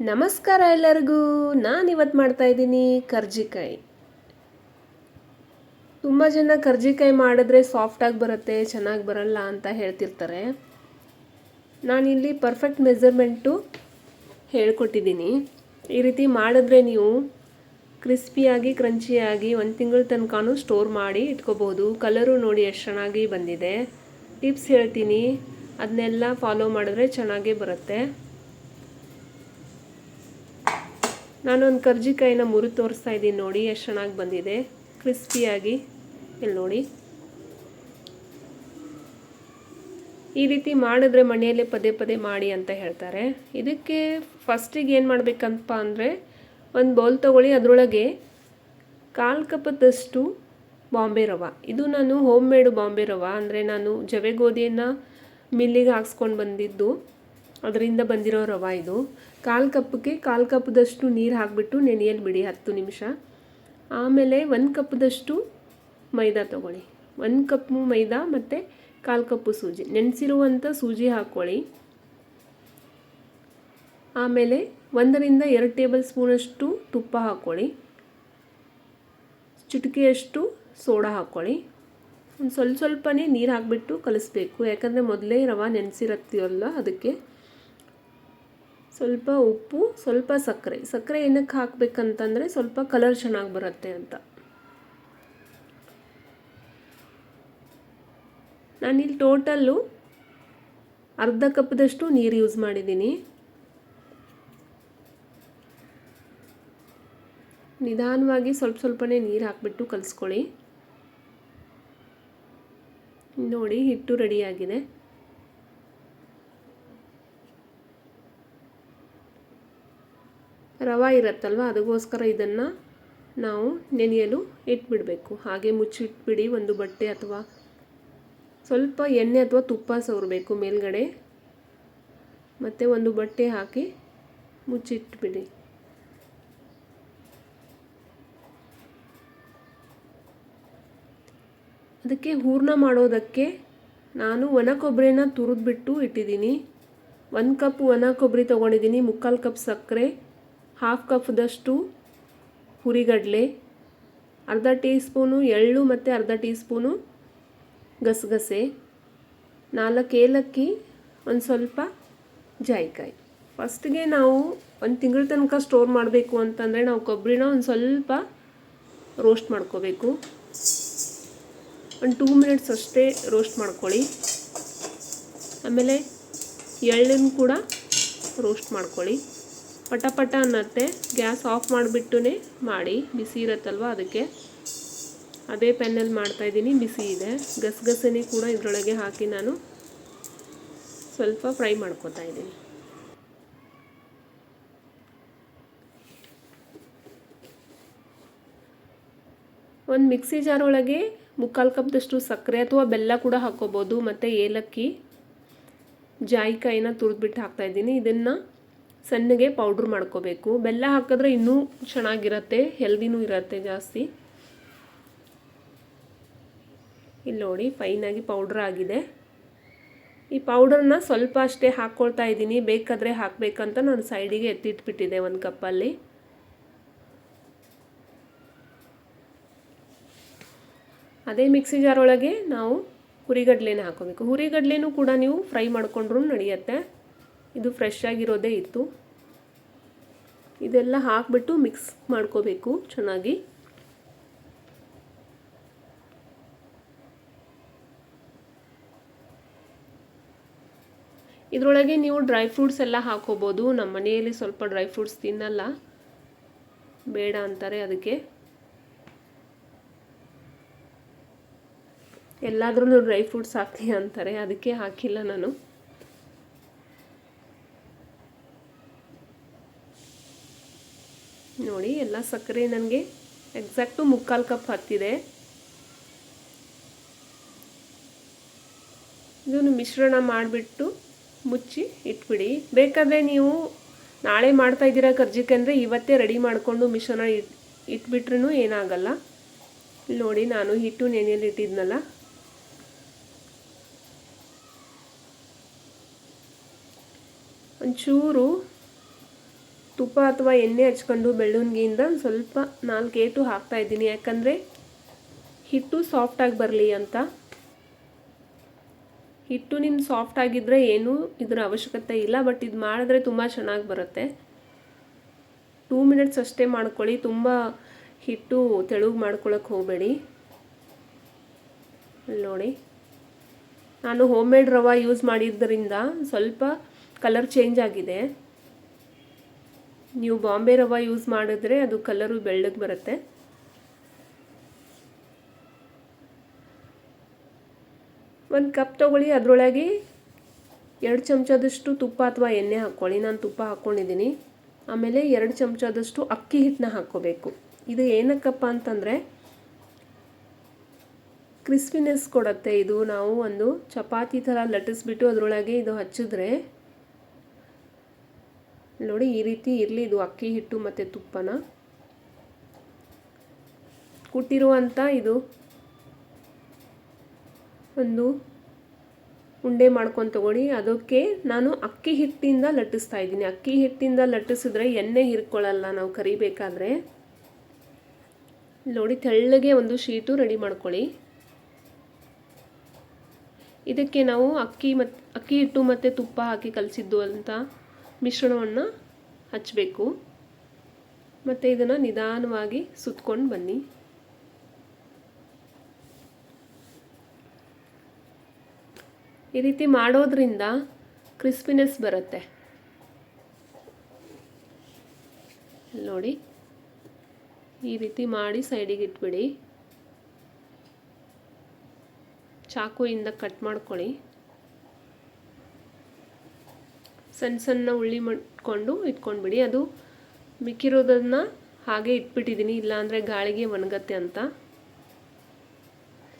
ನಮಸ್ಕಾರ ಎಲ್ಲರಿಗೂ. ನಾನಿವತ್ತು ಮಾಡ್ತಾಯಿದ್ದೀನಿ ಕರ್ಜಿಕಾಯಿ. ತುಂಬ ಜನ ಕರ್ಜಿಕಾಯಿ ಮಾಡಿದ್ರೆ ಸಾಫ್ಟಾಗಿ ಬರುತ್ತೆ, ಚೆನ್ನಾಗಿ ಬರಲ್ಲ ಅಂತ ಹೇಳ್ತಿರ್ತಾರೆ. ನಾನಿಲ್ಲಿ ಪರ್ಫೆಕ್ಟ್ ಮೆಜರ್ಮೆಂಟು ಹೇಳ್ಕೊಟ್ಟಿದ್ದೀನಿ. ಈ ರೀತಿ ಮಾಡಿದ್ರೆ ನೀವು ಕ್ರಿಸ್ಪಿಯಾಗಿ ಕ್ರಂಚಿಯಾಗಿ 1 ತಿಂಗಳ ತನಕನೂ ಸ್ಟೋರ್ ಮಾಡಿ ಇಟ್ಕೋಬೋದು. ಕಲರು ನೋಡಿ ಎಷ್ಟು ಚೆನ್ನಾಗಿ ಬಂದಿದೆ. ಟಿಪ್ಸ್ ಹೇಳ್ತೀನಿ, ಅದನ್ನೆಲ್ಲ ಫಾಲೋ ಮಾಡಿದ್ರೆ ಚೆನ್ನಾಗೇ ಬರುತ್ತೆ. ನಾನೊಂದು ಕರ್ಜಿಕಾಯಿನ ಮುರಿದು ತೋರಿಸ್ತಾ ಇದ್ದೀನಿ, ನೋಡಿ ಎಷ್ಟು ಚೆನ್ನಾಗಿ ಬಂದಿದೆ ಕ್ರಿಸ್ಪಿಯಾಗಿ. ಇಲ್ಲಿ ನೋಡಿ, ಈ ರೀತಿ ಮಾಡಿದ್ರೆ ಮನೆಯಲ್ಲೇ ಪದೇ ಪದೇ ಮಾಡಿ ಅಂತ ಹೇಳ್ತಾರೆ. ಇದಕ್ಕೆ ಫಸ್ಟಿಗೆ ಏನು ಮಾಡಬೇಕಂತ ಅಂದರೆ, ಒಂದು ಬೌಲ್ ತೊಗೊಳ್ಳಿ, ಅದರೊಳಗೆ 1/4 ಕಪ್ಪದಷ್ಟು ಬಾಂಬೆ ರವೆ. ಇದು ನಾನು ಹೋಮ್ ಮೇಡು ಬಾಂಬೆ ರವೆ, ಅಂದರೆ ನಾನು ಜವೆ ಗೋಧಿಯನ್ನು ಮಿಲ್ಲಿಗೆ ಹಾಕ್ಸ್ಕೊಂಡು ಬಂದಿದ್ದು, ಅದರಿಂದ ಬಂದಿರೋ ರವೆ ಇದು. 1/4 ಕಪ್ಗೆ 1/4 ಕಪ್ದಷ್ಟು ನೀರು ಹಾಕಿಬಿಟ್ಟು ನೆನೆಯಲು ಬಿಡಿ 10 ನಿಮಿಷ. ಆಮೇಲೆ 1 ಕಪ್ದಷ್ಟು ಮೈದಾ ತೊಗೊಳ್ಳಿ. 1 ಕಪ್ ಮೈದಾ ಮತ್ತು 1/4 ಕಪ್ಪು ಸೂಜಿ, ನೆನೆಸಿರುವಂಥ ಸೂಜಿ ಹಾಕ್ಕೊಳ್ಳಿ. ಆಮೇಲೆ 1 ರಿಂದ 2 ಟೇಬಲ್ ಸ್ಪೂನಷ್ಟು ತುಪ್ಪ ಹಾಕ್ಕೊಳ್ಳಿ. ಚಿಟಿಕೆಯಷ್ಟು ಸೋಡಾ ಹಾಕ್ಕೊಳ್ಳಿ. ಒಂದು ಸ್ವಲ್ಪನೇ ನೀರು ಹಾಕಿಬಿಟ್ಟು ಕಲಿಸ್ಬೇಕು, ಯಾಕಂದರೆ ಮೊದಲೇ ರವೆ ನೆನೆಸಿರತ್ತೀವಲ್ಲ ಅದಕ್ಕೆ. ಸ್ವಲ್ಪ ಉಪ್ಪು, ಸ್ವಲ್ಪ ಸಕ್ಕರೆ ಏನಕ್ಕೆ ಹಾಕಬೇಕಂತಂದರೆ ಸ್ವಲ್ಪ ಕಲರ್ ಚೆನ್ನಾಗಿ ಬರುತ್ತೆ ಅಂತ. ನಾನಿಲ್ಲಿ ಟೋಟಲ್ಲು 1/2 ಕಪ್ದಷ್ಟು ನೀರು ಯೂಸ್ ಮಾಡಿದ್ದೀನಿ. ನಿಧಾನವಾಗಿ ಸ್ವಲ್ಪನೇ ನೀರು ಹಾಕಿಬಿಟ್ಟು ಕಲಿಸ್ಕೊಳ್ಳಿ. ನೋಡಿ, ಹಿಟ್ಟು ರೆಡಿಯಾಗಿದೆ. ರವೆ ಇರುತ್ತಲ್ವ, ಅದಕ್ಕೋಸ್ಕರ ಇದನ್ನು ನಾವು ನೆನೆಯಲು ಇಟ್ಬಿಡಬೇಕು. ಹಾಗೆ ಮುಚ್ಚಿಟ್ಬಿಡಿ. ಒಂದು ಬಟ್ಟೆ ಅಥವಾ ಸ್ವಲ್ಪ ಎಣ್ಣೆ ಅಥವಾ ತುಪ್ಪ ಸವರಬೇಕು ಮೇಲ್ಗಡೆ, ಮತ್ತು ಒಂದು ಬಟ್ಟೆ ಹಾಕಿ ಮುಚ್ಚಿಟ್ಬಿಡಿ. ಅದಕ್ಕೆ ಹೂರಣ ಮಾಡೋದಕ್ಕೆ ನಾನು ಒಣ ಕೊಬ್ಬರಿನ ತುರಿದ್ಬಿಟ್ಟು ಇಟ್ಟಿದ್ದೀನಿ. 1 ಕಪ್ ಒಣ ಕೊಬ್ಬರಿ ತೊಗೊಂಡಿದ್ದೀನಿ, 3/4 ಕಪ್ ಸಕ್ಕರೆ, 1/2 ಕಪ್ದಷ್ಟು ಹುರಿಗಡಲೆ, ಅರ್ಧ ಟೀ ಸ್ಪೂನು ಎಳ್ಳು ಮತ್ತು ಅರ್ಧ ಟೀ ಸ್ಪೂನು ಗಸಗಸೆ, 4 ಏಲಕ್ಕಿ, ಒಂದು ಸ್ವಲ್ಪ ಜಾಯಿಕಾಯಿ. ಫಸ್ಟಿಗೆ ನಾವು 1 ತಿಂಗಳ ತನಕ ಸ್ಟೋರ್ ಮಾಡಬೇಕು ಅಂತಂದರೆ ನಾವು ಕೊಬ್ಬರಿನ ಒಂದು ಸ್ವಲ್ಪ ರೋಸ್ಟ್ ಮಾಡ್ಕೋಬೇಕು. ಒಂದು 2 ಮಿನಿಟ್ಸ್ ಅಷ್ಟೇ ರೋಸ್ಟ್ ಮಾಡ್ಕೊಳ್ಳಿ. ಆಮೇಲೆ ಎಳ್ಳನ್ನು ಕೂಡ ರೋಸ್ಟ್ ಮಾಡ್ಕೊಳ್ಳಿ. ಪಟ ಅನ್ನತ್ತೆ. ಗ್ಯಾಸ್ ಆಫ್ ಮಾಡಿಬಿಟ್ಟು ಮಾಡಿ, ಬಿಸಿ ಇರುತ್ತಲ್ವ ಅದಕ್ಕೆ. ಅದೇ ಪ್ಯಾನಲ್ಲಿ ಮಾಡ್ತಾಯಿದ್ದೀನಿ, ಬಿಸಿ ಇದೆ. ಗಸಗಸೆನೇ ಕೂಡ ಇದರೊಳಗೆ ಹಾಕಿ ನಾನು ಸ್ವಲ್ಪ ಫ್ರೈ ಮಾಡ್ಕೊತಾ ಇದ್ದೀನಿ. ಒಂದು ಮಿಕ್ಸಿ ಜಾರ್ ಒಳಗೆ 3/4 ಕಪ್ದಷ್ಟು ಸಕ್ಕರೆ ಅಥವಾ ಬೆಲ್ಲ ಕೂಡ ಹಾಕ್ಕೋಬೋದು, ಮತ್ತು ಏಲಕ್ಕಿ, ಜಾಯಿಕಾಯಿನ ತುರಿದ್ಬಿಟ್ಟು ಹಾಕ್ತಾಯಿದ್ದೀನಿ. ಇದನ್ನು ಸಣ್ಣಗೆ ಪೌಡ್ರ್ ಮಾಡ್ಕೋಬೇಕು. ಬೆಲ್ಲ ಹಾಕಿದ್ರೆ ಇನ್ನೂ ಚೆನ್ನಾಗಿರುತ್ತೆ, ಹೆಲ್ದಿನೂ ಇರುತ್ತೆ ಜಾಸ್ತಿ. ಇಲ್ಲಿ ನೋಡಿ, ಫೈನಾಗಿ ಪೌಡ್ರ್ ಆಗಿದೆ. ಈ ಪೌಡರ್ನ ಸ್ವಲ್ಪ ಅಷ್ಟೇ ಹಾಕ್ಕೊಳ್ತಾ ಇದ್ದೀನಿ, ಬೇಕಾದರೆ ಹಾಕಬೇಕಂತ ನಾನು ಸೈಡಿಗೆ ಎತ್ತಿಟ್ಬಿಟ್ಟಿದ್ದೆ 1 ಕಪ್ಪಲ್ಲಿ. ಅದೇ ಮಿಕ್ಸಿ ಜಾರ್ ಒಳಗೆ ನಾವು ಹುರಿಗಡಲೆನ ಹಾಕೋಬೇಕು. ಹುರಿಗಡಲೆನೂ ಕೂಡ ನೀವು ಫ್ರೈ ಮಾಡಿಕೊಂಡ್ರೂ ನಡೆಯುತ್ತೆ, ಇದು ಫ್ರೆಶ್ ಆಗಿರೋದೇ ಇತ್ತು. ಇದೆಲ್ಲ ಹಾಕಿಬಿಟ್ಟು ಮಿಕ್ಸ್ ಮಾಡ್ಕೋಬೇಕು ಚೆನ್ನಾಗಿ. ಇದರೊಳಗೆ ನೀವು ಡ್ರೈ ಫ್ರೂಟ್ಸ್ ಎಲ್ಲ ಹಾಕೋಬೋದು. ನಮ್ಮ ಮನೆಯಲ್ಲಿ ಸ್ವಲ್ಪ ಡ್ರೈ ಫ್ರೂಟ್ಸ್ ತಿನ್ನಲ್ಲ, ಬೇಡ ಅಂತಾರೆ, ಅದಕ್ಕೆ ಎಲ್ಲಾದ್ರೂ ಡ್ರೈ ಫ್ರೂಟ್ಸ್ ಹಾಕ್ತೀಯ ಅಂತಾರೆ, ಅದಕ್ಕೆ ಹಾಕಿಲ್ಲ ನಾನು. ನೋಡಿ, ಎಲ್ಲ ಸಕ್ಕರೆ ನನಗೆ ಎಕ್ಸಾಕ್ಟು 3/4 ಕಪ್ ಹತ್ತಿದೆ. ಇದನ್ನು ಮಿಶ್ರಣ ಮಾಡಿಬಿಟ್ಟು ಮುಚ್ಚಿ ಇಟ್ಬಿಡಿ. ಬೇಕಾದರೆ ನೀವು ನಾಳೆ ಮಾಡ್ತಾಯಿದ್ದೀರಾ ಕರ್ಜಿಕಾಯಿ ಅಂದರೆ ಇವತ್ತೇ ರೆಡಿ ಮಾಡಿಕೊಂಡು ಮಿಶ್ರಣ ಇಟ್ಬಿಟ್ರೂ ಏನಾಗಲ್ಲ. ನೋಡಿ, ನಾನು ಹಿಟ್ಟು ನೆನೆಯಲ್ಲಿ ಇಟ್ಟಿದ್ನಲ್ಲ, ಒಂಚೂರು ತುಪ್ಪ ಅಥವಾ ಎಣ್ಣೆ ಹಚ್ಕೊಂಡು ಬೆಳ್ಳುನ್ಗಿಯಿಂದ ಸ್ವಲ್ಪ 4 ಏಟು ಹಾಕ್ತಾಯಿದ್ದೀನಿ, ಯಾಕಂದರೆ ಹಿಟ್ಟು ಸಾಫ್ಟಾಗಿ ಬರಲಿ ಅಂತ. ಹಿಟ್ಟು ನಿಮ್ಮ ಸಾಫ್ಟ್ ಆಗಿದ್ದರೆ ಏನೂ ಇದರ ಅವಶ್ಯಕತೆ ಇಲ್ಲ, ಬಟ್ ಇದು ಮಾಡಿದ್ರೆ ತುಂಬ ಚೆನ್ನಾಗಿ ಬರುತ್ತೆ. 2 ಮಿನಿಟ್ಸ್ ಅಷ್ಟೇ ಮಾಡ್ಕೊಳ್ಳಿ, ತುಂಬ ಹಿಟ್ಟು ತೆಳುಗೆ ಮಾಡ್ಕೊಳ್ಳೋಕೆ ಹೋಗಬೇಡಿ. ನೋಡಿ, ನಾನು ಹೋಮ್ ಮೇಡ್ ರವೆ ಯೂಸ್ ಮಾಡಿದ್ದರಿಂದ ಸ್ವಲ್ಪ ಕಲರ್ ಚೇಂಜ್ ಆಗಿದೆ. ನೀವು ಬಾಂಬೆ ರವೆ ಯೂಸ್ ಮಾಡಿದ್ರೆ ಅದು ಕಲರು ಬೆಳ್ಳಗೆ ಬರುತ್ತೆ. ಒಂದು ಕಪ್ ತೊಗೊಳ್ಳಿ, ಅದರೊಳಗೆ 2 ಚಮಚದಷ್ಟು ತುಪ್ಪ ಅಥವಾ ಎಣ್ಣೆ ಹಾಕ್ಕೊಳ್ಳಿ. ನಾನು ತುಪ್ಪ ಹಾಕ್ಕೊಂಡಿದ್ದೀನಿ. ಆಮೇಲೆ 2 ಚಮಚದಷ್ಟು ಅಕ್ಕಿ ಹಿಟ್ಟನ್ನ ಹಾಕ್ಕೋಬೇಕು. ಇದು ಏನಕ್ಕಪ್ಪ ಅಂತಂದರೆ ಕ್ರಿಸ್ಪಿನೆಸ್ ಕೊಡುತ್ತೆ. ಇದು ನಾವು ಒಂದು ಚಪಾತಿ ಥರ ಲಟ್ಟಿಸ್ಬಿಟ್ಟು ಅದರೊಳಗೆ ಇದು ಹಚ್ಚಿದ್ರೆ ನೋಡಿ ಈ ರೀತಿ ಇರಲಿ. ಇದು ಅಕ್ಕಿ ಹಿಟ್ಟು ಮತ್ತು ತುಪ್ಪನ ಕುಟ್ಟಿರುವಂಥ ಇದು ಒಂದು ಉಂಡೆ ಮಾಡ್ಕೊಂಡು ತಗೊಳ್ಳಿ. ಅದಕ್ಕೆ ನಾನು ಅಕ್ಕಿ ಹಿಟ್ಟಿಂದ ಲಟ್ಟಿಸ್ತಾ ಇದ್ದೀನಿ. ಅಕ್ಕಿ ಹಿಟ್ಟಿಂದ ಲಟ್ಟಿಸಿದ್ರೆ ಎಣ್ಣೆ ಹಿರ್ಕೊಳ್ಳಲ್ಲ ನಾವು ಕರಿಬೇಕಾದ್ರೆ. ನೋಡಿ, ತೆಳ್ಳಗೆ ಒಂದು ಶೀಟು ರೆಡಿ ಮಾಡ್ಕೊಳ್ಳಿ. ಇದಕ್ಕೆ ನಾವು ಅಕ್ಕಿ ಹಿಟ್ಟು ಮತ್ತು ತುಪ್ಪ ಹಾಕಿ ಕಲಸಿದ್ದು ಅಂತ ಮಿಶ್ರಣವನ್ನು ಹಚ್ಚಬೇಕು. ಮತ್ತು ಇದನ್ನು ನಿಧಾನವಾಗಿ ಸುತ್ಕೊಂಡು ಬನ್ನಿ. ಈ ರೀತಿ ಮಾಡೋದ್ರಿಂದ ಕ್ರಿಸ್ಪಿನೆಸ್ ಬರುತ್ತೆ. ನೋಡಿ, ಈ ರೀತಿ ಮಾಡಿ ಸೈಡಿಗೆ ಇಟ್ಬಿಡಿ. ಚಾಕುಯಿಂದ ಕಟ್ ಮಾಡ್ಕೊಳ್ಳಿ. ಸಣ್ಣ ಸಣ್ಣ ಉಳ್ಳಿ ಮಾಡ್ಕೊಂಡು ಇಟ್ಕೊಂಡ್ಬಿಡಿ. ಅದು ಮಿಕ್ಕಿರೋದನ್ನು ಹಾಗೆ ಇಟ್ಬಿಟ್ಟಿದ್ದೀನಿ, ಇಲ್ಲಾಂದರೆ ಗಾಳಿಗೆ ಒಣಗತ್ತೆ ಅಂತ.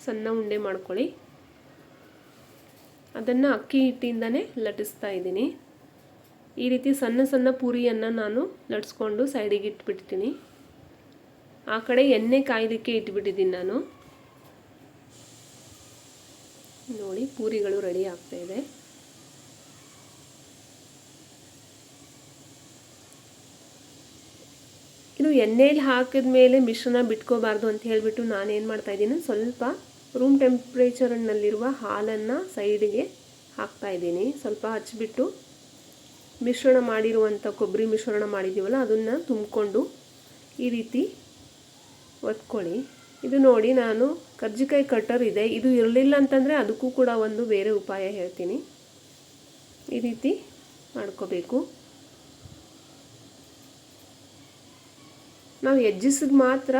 ಸಣ್ಣ ಉಂಡೆ ಮಾಡ್ಕೊಳ್ಳಿ. ಅದನ್ನು ಅಕ್ಕಿ ಹಿಟ್ಟಿಂದನೇ ಲಟ್ಟಿಸ್ತಾ ಇದ್ದೀನಿ. ಈ ರೀತಿ ಸಣ್ಣ ಸಣ್ಣ ಪೂರಿಯನ್ನು ನಾನು ಲಟ್ಸ್ಕೊಂಡು ಸೈಡಿಗೆ ಇಟ್ಬಿಡ್ತೀನಿ. ಆ ಕಡೆ ಎಣ್ಣೆ ಕಾಯ್ದಕ್ಕೆ ಇಟ್ಬಿಟ್ಟಿದ್ದೀನಿ ನಾನು. ನೋಡಿ, ಪೂರಿಗಳು ರೆಡಿ ಆಗ್ತಾಯಿದೆ. ಇದು ಎಣ್ಣೆಯಲ್ಲಿ ಹಾಕಿದ ಮೇಲೆ ಮಿಶ್ರಣ ಬಿಟ್ಕೋಬಾರ್ದು ಅಂತ ಹೇಳಿಬಿಟ್ಟು ನಾನೇನು ಮಾಡ್ತಾಯಿದ್ದೀನಿ, ಸ್ವಲ್ಪ ರೂಮ್ ಟೆಂಪ್ರೇಚರ್ನಲ್ಲಿರುವ ಹಾಲನ್ನು ಸೈಡಿಗೆ ಹಾಕ್ತಾಯಿದ್ದೀನಿ. ಸ್ವಲ್ಪ ಹಚ್ಚಿಬಿಟ್ಟು ಮಿಶ್ರಣ ಮಾಡಿರುವಂಥ ಕೊಬ್ಬರಿ ಮಿಶ್ರಣ ಮಾಡಿದ್ದೀವಲ್ಲ ಅದನ್ನು ತುಂಬಿಕೊಂಡು ಈ ರೀತಿ ಒತ್ಕೊಳ್ಳಿ. ಇದು ನೋಡಿ, ನಾನು ಕರ್ಜಿಕಾಯಿ ಕಟ್ಟರ್ ಇದೆ, ಇದು ಇರಲಿಲ್ಲ ಅಂತಂದರೆ ಅದಕ್ಕೂ ಕೂಡ ಒಂದು ಬೇರೆ ಉಪಾಯ ಹೇಳ್ತೀನಿ. ಈ ರೀತಿ ಮಾಡ್ಕೋಬೇಕು. ನಾವು ಎಡ್ಜಸ್ಗೆ ಮಾತ್ರ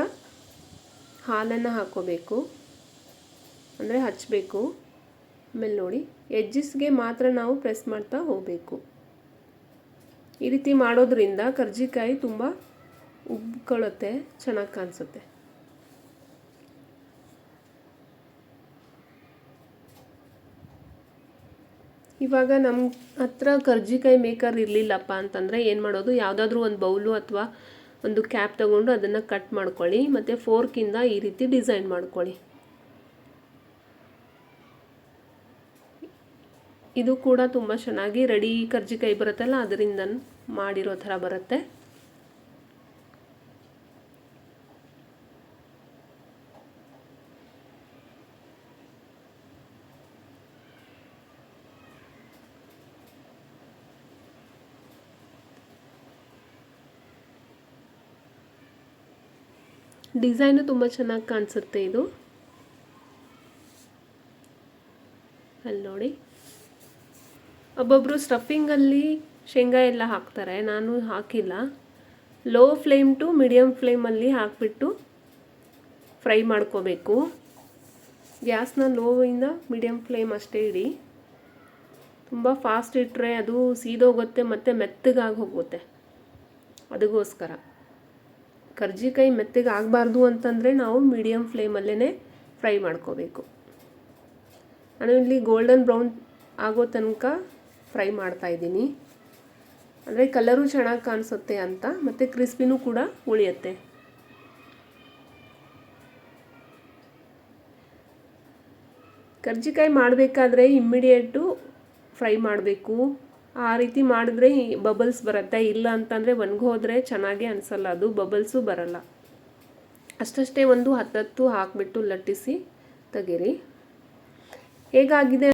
ಹಾಲನ್ನು ಹಾಕ್ಕೋಬೇಕು, ಅಂದರೆ ಹಚ್ಚಬೇಕು. ಆಮೇಲೆ ನೋಡಿ, ಎಡ್ಜಸ್ಗೆ ಮಾತ್ರ ನಾವು ಪ್ರೆಸ್ ಮಾಡ್ತಾ ಹೋಗಬೇಕು. ಈ ರೀತಿ ಮಾಡೋದ್ರಿಂದ ಕರ್ಜಿಕಾಯಿ ತುಂಬ ಉಬ್ಕೊಳ್ಳುತ್ತೆ, ಚೆನ್ನಾಗಿ ಕಾಣಿಸುತ್ತೆ. ಇವಾಗ ನಮ್ಮ ಹತ್ರ ಕರ್ಜಿಕಾಯಿ ಮೇಕರ್ ಇರಲಿಲ್ಲಪ್ಪ ಅಂತಂದರೆ ಏನು ಮಾಡೋದು, ಯಾವುದಾದ್ರೂ ಒಂದು ಬೌಲು ಅಥವಾ ಒಂದು ಕ್ಯಾಪ್ ತಗೊಂಡು ಅದನ್ನು ಕಟ್ ಮಾಡ್ಕೊಳ್ಳಿ. ಮತ್ತು ಫೋರ್ಕಿಂದ ಈ ರೀತಿ ಡಿಸೈನ್ ಮಾಡ್ಕೊಳ್ಳಿ. ಇದು ಕೂಡ ತುಂಬ ಚೆನ್ನಾಗಿ ರೆಡಿ ಕರ್ಜಿಕಾಯಿ ಬರುತ್ತಲ್ಲ ಅದರಿಂದ ಮಾಡಿರೋ ಥರ ಬರುತ್ತೆ. ಡಿಸೈನು ತುಂಬ ಚೆನ್ನಾಗಿ ಕಾಣಿಸುತ್ತೆ ಇದು. ಅಲ್ಲಿ ನೋಡಿ, ಒಬ್ಬೊಬ್ಬರು ಸ್ಟಫಿಂಗಲ್ಲಿ ಶೇಂಗಾ ಎಲ್ಲ ಹಾಕ್ತಾರೆ, ನಾನು ಹಾಕಿಲ್ಲ. ಲೋ ಫ್ಲೇಮ್ ಟು ಮೀಡಿಯಮ್ ಫ್ಲೇಮಲ್ಲಿ ಹಾಕಿಬಿಟ್ಟು ಫ್ರೈ ಮಾಡ್ಕೋಬೇಕು. ಗ್ಯಾಸ್ನ ಲೋವಿಂದ ಮೀಡಿಯಮ್ ಫ್ಲೇಮ್ ಅಷ್ಟೇ ಇಡಿ. ತುಂಬ ಫಾಸ್ಟ್ ಇಟ್ಟರೆ ಅದು ಸೀದೋಗುತ್ತೆ ಮತ್ತು ಮೆತ್ತಗಾಗಿ ಹೋಗುತ್ತೆ. ಅದಕ್ಕೋಸ್ಕರ ಕರ್ಜಿಕಾಯಿ ಮೆತ್ತಗೆ ಆಗಬಾರ್ದು ಅಂತಂದರೆ ನಾವು ಮೀಡಿಯಮ್ ಫ್ಲೇಮಲ್ಲೇ ಫ್ರೈ ಮಾಡ್ಕೋಬೇಕು. ನಾನು ಇಲ್ಲಿ ಗೋಲ್ಡನ್ ಬ್ರೌನ್ ಆಗೋ ತನಕ ಫ್ರೈ ಮಾಡ್ತಾಯಿದ್ದೀನಿ, ಅಂದರೆ ಕಲರು ಚೆನ್ನಾಗಿ ಕಾಣಿಸುತ್ತೆ ಅಂತ, ಮತ್ತು ಕ್ರಿಸ್ಪಿನೂ ಕೂಡ ಉಳಿಯುತ್ತೆ. ಕರ್ಜಿಕಾಯಿ ಮಾಡಬೇಕಾದ್ರೆ ಇಮ್ಮಿಡಿಯೇಟು ಫ್ರೈ ಮಾಡಬೇಕು, ಆ ರೀತಿ ಮಾಡಿದ್ರೆ ಬಬಲ್ಸ್ ಬರುತ್ತೆ. ಇಲ್ಲ ಅಂತಂದರೆ ಒಣಗೋದ್ರೆ ಚೆನ್ನಾಗಿ ಅನಿಸಲ್ಲ, ಅದು ಬಬಲ್ಸು ಬರಲ್ಲ. ಅಷ್ಟಷ್ಟೇ ಒಂದು 10 ಹಾಕಿಬಿಟ್ಟು ಲಟ್ಟಿಸಿ ತೆಗೀರಿ. ಹೇಗಾಗಿದೆ